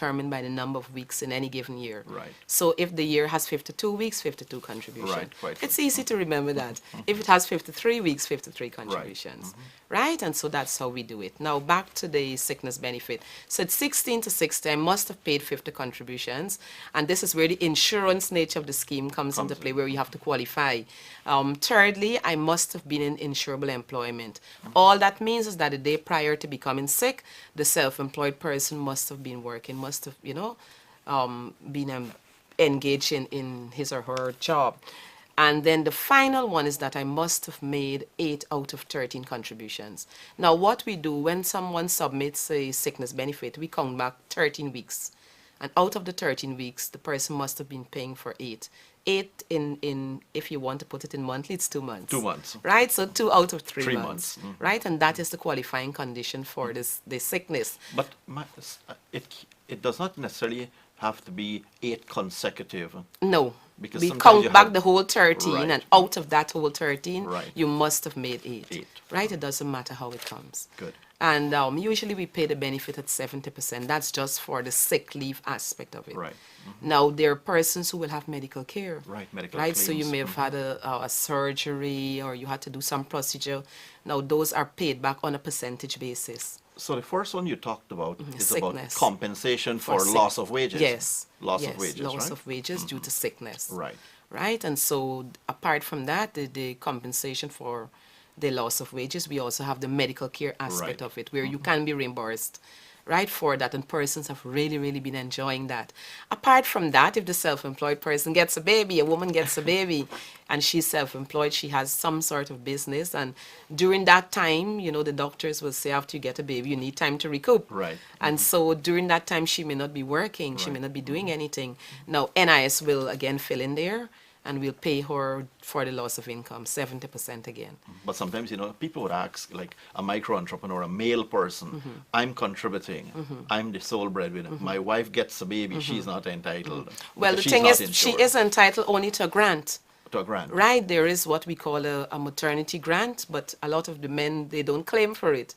determined by the number of weeks in any given year. Right. So if the year has 52 weeks, 52 contribution. Right, quite It's true. easy to remember that. If it has 53 weeks, 53 Right. contributions. Right? And so that's how we do it. Now back to the sickness benefit. So at 16 to 60, I must have paid 50 contributions. And this is where the insurance nature of the scheme comes into play, where you have to qualify. Thirdly, I must have been in insurable employment. All that means is that the day prior to becoming sick, the self-employed person must have been working, must have, been engaged in his or her job. And then the final one is that I must have made 8 out of 13 contributions. Now, what we do when someone submits a sickness benefit, we count back 13 weeks. And out of the 13 weeks, the person must have been paying for 8. 8 in if you want to put it in monthly, it's 2 months. 2 months. Right? So 2 out of 3 3 months. months. Right? And that is the qualifying condition for this sickness. But it does not necessarily have to be 8 consecutive. No. Because we sometimes you count back have- the whole 13, Right. and out of that whole 13, Right. you must have made 8. 8. Right? It doesn't matter how it comes. Good. And usually we pay the benefit at 70%. That's just for the sick leave aspect of it. Right. Now, there are persons who will have medical care. Right, medical Right, so you claims. may have had a surgery, or you had to do some procedure. Now, those are paid back on a percentage basis. So the first one you talked about is about Sickness. compensation for sick- loss of wages. Yes. Loss yes, of wages, loss right? of wages due to sickness. Right. Right, and so apart from that, the compensation for the loss of wages, we also have the medical care aspect Right. of it, where you can be reimbursed, right, for that, and persons have really, really been enjoying that. Apart from that, if the self-employed person gets a baby, a woman gets a baby, and she's self-employed, she has some sort of business, and during that time, the doctors will say after you get a baby, you need time to recoup. Right. And so during that time, she may not be working, she may Right. not be doing anything. Now, NIS will again fill in there, and we'll pay her for the loss of income, 70% again. But sometimes, people would ask, like a micro entrepreneur, a male person, I'm contributing, I'm the sole breadwinner. My wife gets a baby, she's not entitled. Well, the because she's thing not is, she insured is entitled only to a grant. to a grant. Right, there is what we call a maternity grant, but a lot of the men, they don't claim for it.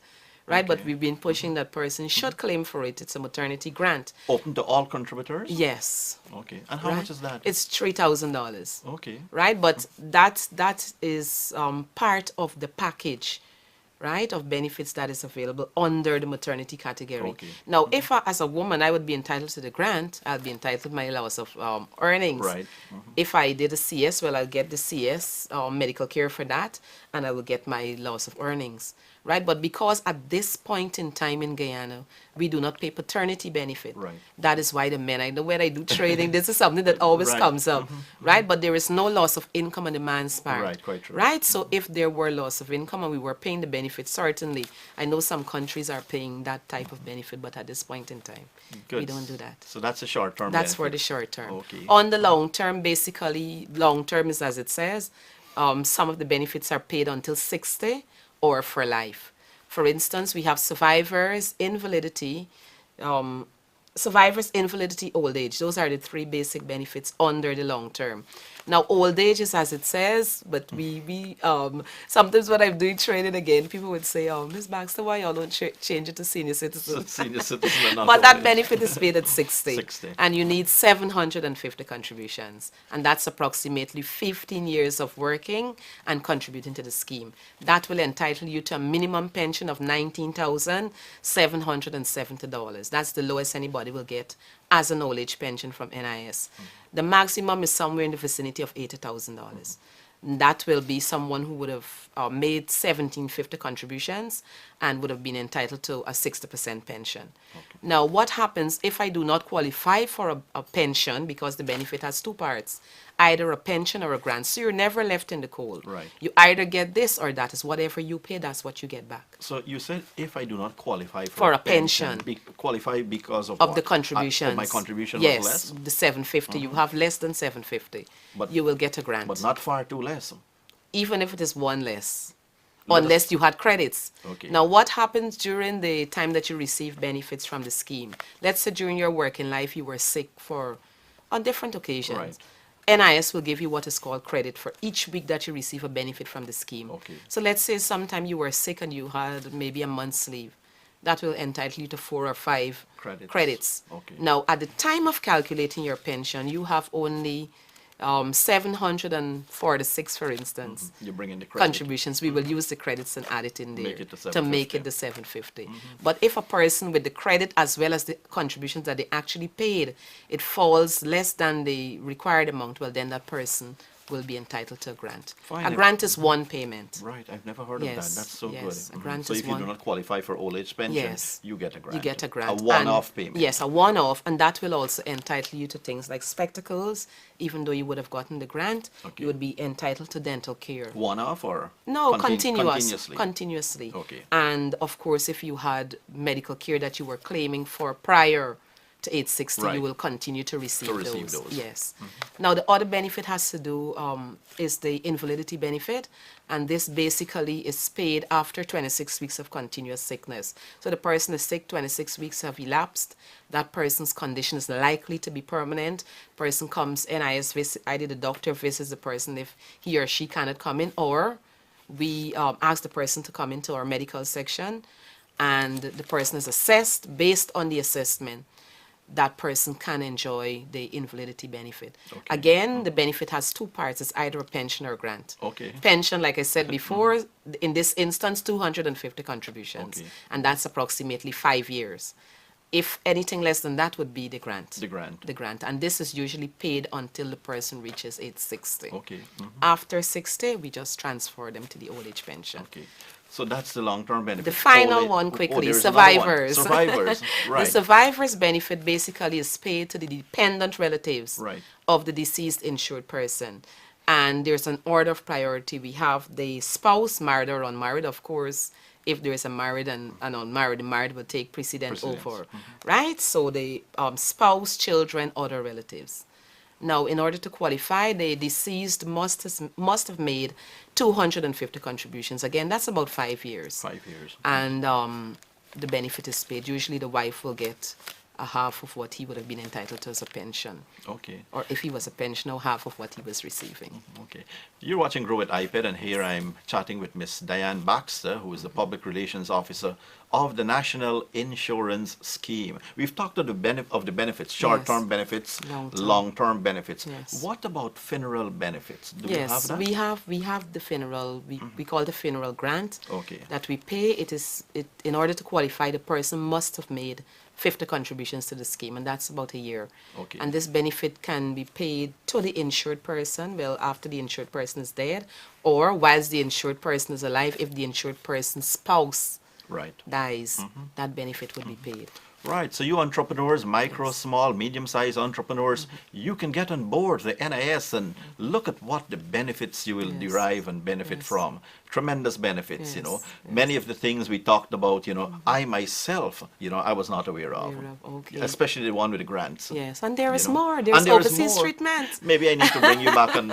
Right, but Okay. we've been pushing that person should claim for it. It's a maternity grant. Open to all contributors? Yes. Okay. And how right? much is that? It's $3,000. Okay. Right, but that is part of the package, right, of benefits that is available under the maternity category. Okay. Now, if as a woman I would be entitled to the grant, I'll be entitled to my loss of earnings. Right. If I did a CS, well, I'll get the CS medical care for that, and I will get my loss of earnings. Right, but because at this point in time in Guyana, we do not pay paternity benefit. Right. That is why the men, I know when I do trading, this is something that always Right. comes up, right? But there is no loss of income on the man's part. Right, quite true. Right, so if there were loss of income and we were paying the benefit, certainly, I know some countries are paying that type of benefit, but at this point in time, we Good. don't do that. So that's a short-term That's for the benefit. short term. Okay. On the long term, basically, long term is as it says, some of the benefits are paid until 60 or for life. For instance, we have survivors, invalidity, old age. Those are the 3 basic benefits under the long term. Now, old age is as it says, but we sometimes when I'm doing training again, people would say, Ms. Baxter, why y'all don't change it to senior citizen? Senior citizen and not But that old age. benefit is paid at 60. 60. And you need 750 contributions. And that's approximately 15 years of working and contributing to the scheme. That will entitle you to a minimum pension of $19,770. That's the lowest anybody will get as an old age pension from NIS. The maximum is somewhere in the vicinity of $80,000. That will be someone who would have made 1750 contributions and would have been entitled to a 60% pension. Okay. Now, what happens if I do not qualify for a pension, because the benefit has 2 parts, either a pension or a grant, so you're never left in the cold. Right. You either get this or that. Is whatever you pay, that's what you get back. So you said if I do not qualify For a pension. Qualify because of Of what? the contributions. My contribution yes, was less? the 750. You have less than 750. But- you will get a grant. But not far too less. Even if it is 1 less. Let us- Unless you had credits. Okay. Now, what happens during the time that you receive benefits from the scheme? Let's say during your working life you were sick on different occasions. Right. NIS will give you what is called credit for each week that you receive a benefit from the scheme. Okay. So let's say sometime you were sick and you had maybe a month's leave. that will entitle you to 4 or 5 Credits. credits. Okay. Now, at the time of calculating your pension, you have only 746, for instance, You bring in the credit. contributions. We will use the credits and add it in there Make it the to make 750. it the 750. But if a person with the credit as well as the contributions that they actually paid, it falls less than the required amount, well, then that person will be entitled to a grant. Fine. A grant is one payment. Right, I've never heard of that. Yes, That's so yes, good. a grant So is if you do one. not qualify for old age pension, Yes. you get a grant. You get a grant. A one-off And- payment. Yes, a one-off, and that will also entitle you to things like spectacles. Even though you would have gotten the grant, Okay. you would be entitled to dental care. One-off or No, continuously? continuously. Okay. And of course, if you had medical care that you were claiming for prior to age 60, Right. you will continue to receive, To receive those. Yes. Now, the other benefit has to do is the invalidity benefit, and this basically is paid after 26 weeks of continuous sickness. So the person is sick, 26 weeks have elapsed. That person's condition is likely to be permanent. Person comes in, either the doctor visits the person if he or she cannot come in, or we ask the person to come into our medical section, and the person is assessed. Based on the assessment, that person can enjoy the invalidity benefit. Okay. Again, the benefit has two parts. It's either a pension or a grant. Okay. Pension, like I said before, in this instance, 250 contributions, Okay. and that's approximately 5 years. If anything less than that would be the grant. The grant. The grant. And this is usually paid until the person reaches age 60. Okay. After 60, we just transfer them to the old age pension. Okay. So that's the long-term benefit. The final Old age- one quickly, there's another one. survivors. Survivors, right. The survivors benefit basically is paid to the dependent relatives Right. of the deceased insured person. And there's an order of priority. We have the spouse, married or unmarried. Of course, if there is a married and an unmarried, the married will take precedence. Over. Right? So the spouse, children, other relatives. Now, in order to qualify, the deceased must have made 250 contributions. Again, that's about 5 years. 5 years. And the benefit is paid. Usually the wife will get a half of what he would have been entitled to as a pension. Okay. Or if he was a pensioner, half of what he was receiving. Okay. You're watching Grow with IPED, and here I'm chatting with Miss Diane Baxter, who is the Public Relations Officer of the National Insurance Scheme. We've talked of the benefits, short-term benefits, long-term benefits. Yes. What about funeral benefits? Do Yes, we have that? we have the funeral. We call the funeral grant. Okay. That we pay. In order to qualify, the person must have made 50 contributions to the scheme, and that's about a year. Okay. And this benefit can be paid to the insured person, well, after the insured person is dead, or whilst the insured person is alive, if the insured person's spouse Right. dies, that benefit would be paid. Right. So you entrepreneurs, micro, small, medium-sized entrepreneurs, you can get on board the NIS and look at what the benefits you will derive and benefit from. Tremendous benefits, you know. Many of the things we talked about, you know, I myself, you know, I was not aware of. Okay. Especially the one with the grants. Yes, and there is you know. more. And There's there is overseas more. treatment. Maybe I need to bring you back on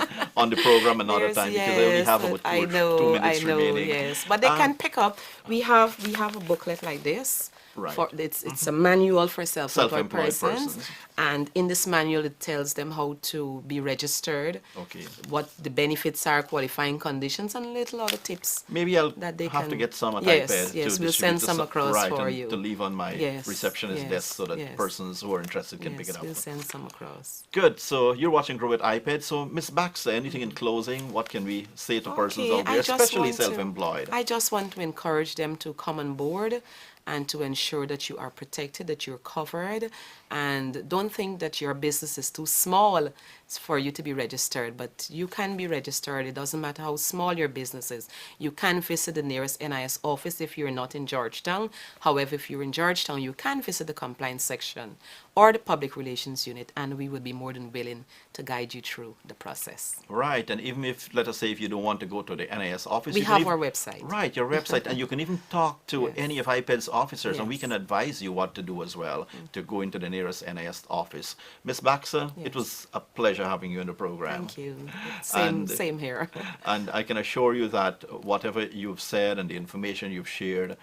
the program another There's- time, because I only have about I 2 minutes I know, remaining. yes. But they can pick up. We have a booklet like this. Right. It's a manual for self-employed Self-employed persons. persons. And in this manual, it tells them how to be registered, Okay. what the benefits are, qualifying conditions, and little other tips. Maybe I'll that they have to can- get some at Yes, IPED yes, to we'll distribute send to some across right, for and you. to leave on my Yes, receptionist yes, desk so that yes. persons who are interested can pick Yes, it up. we'll send some across. Good. So you're watching Grow with IPED. So Miss Baxter, anything in closing? What can we say to persons Okay, out there, I just especially want to- self-employed? I just want to encourage them to come on board and to ensure that you are protected, that you're covered, and don't think that your business is too small for you to be registered, but you can be registered. It doesn't matter how small your business is. You can visit the nearest NIS office if you're not in Georgetown. However, if you're in Georgetown, you can visit the compliance section or the public relations unit, and we would be more than willing to guide you through the process. Right. And even if, let us say, if you don't want to go to the NIS office, We you can have even- our website. Right, your website, and you can even talk to Yes. any of IPED's officers, and we Yes. can advise you what to do as well to go into the nearest NIS office. Miss Baxter, it Yes. was a pleasure having you in the program. Thank you. And- Same here. And I can assure you that whatever you've said and the information you've shared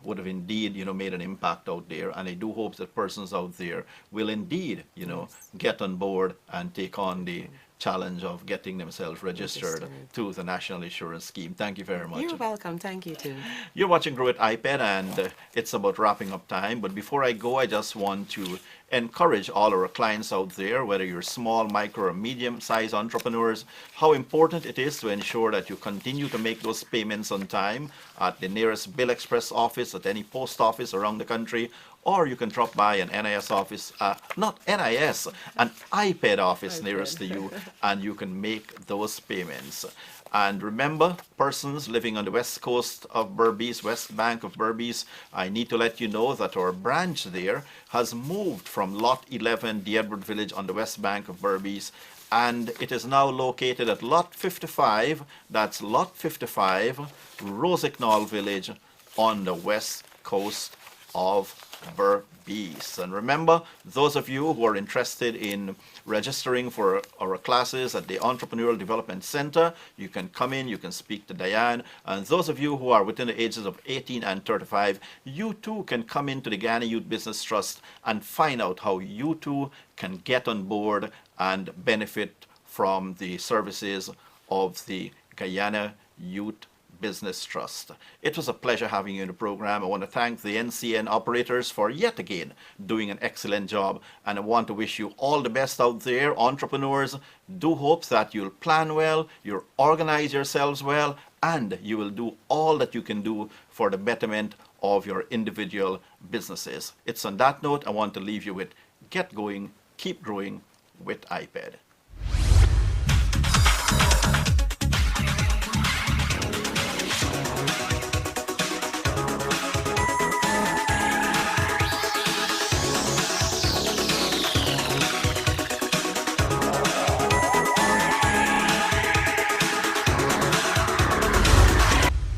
would have indeed, you know, made an impact out there. And I do hope that persons out there will indeed, you know, get on board and take on the challenge of getting themselves registered to the National Insurance Scheme. Thank you very much. You're welcome. Thank you too. You're watching Grow with IPED, and it's about wrapping up time. But before I go, I just want to encourage all our clients out there, whether you're small, micro, or medium-sized entrepreneurs, how important it is to ensure that you continue to make those payments on time at the nearest Bill Express office, at any post office around the country, or you can drop by an NIS office, not NIS, an IPED office nearest to you, and you can make those payments. And remember, persons living on the west coast of Berbice, west bank of Berbice, I need to let you know that our branch there has moved from Lot 11, the Edward Village on the west bank of Berbice, and it is now located at Lot 55, that's Lot 55, Rosignol Village on the west coast of Berbice. And remember, those of you who are interested in registering for our classes at the Entrepreneurial Development Center, you can come in, you can speak to Diane. And those of you who are within the ages of 18 and 35, you too can come into the Guyana Youth Business Trust and find out how you too can get on board and benefit from the services of the Guyana Youth Business Trust. It was a pleasure having you in the program. I want to thank the NCN operators for yet again doing an excellent job, and I want to wish you all the best out there. Entrepreneurs, do hope that you'll plan well, you'll organize yourselves well, and you will do all that you can do for the betterment of your individual businesses. It's on that note I want to leave you with: get going, keep growing with IPED.